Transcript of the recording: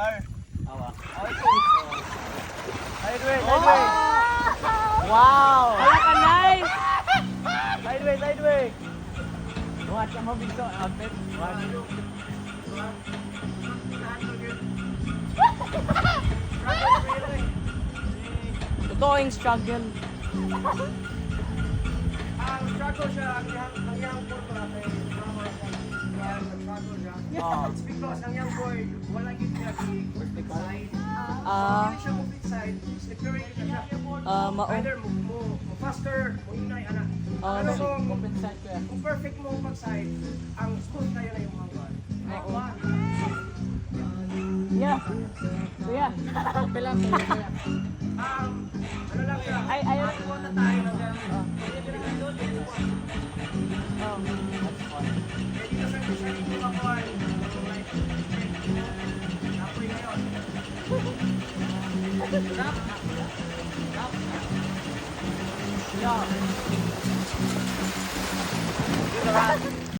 Bar. Awa. Sideways, Oh! sideways. Wow! Wala ka, Nay! Sideways, sideways. Watch ang mabigto. Outfit. Watch. Totoo yung struggle. Struggle siya. Ang young boy ko natin. Struggle siya. Oh. It's because ang young boy, wala yung pinag-i side. Ah, Hindi siya move side. Securing siya. mao. Either mo faster, mo inay, anak. Ah, Pero kung Compensate ko yan. kung perfect mo pag-side, ang smooth na yun na yung mga ball. Like one. Yeah. Kuya. Pila. Ano lang siya? Ay, ayaw. Ako na tayo na dyan. Oh. Eh, dito sa mga ball, like, apoy na yun. Yeah.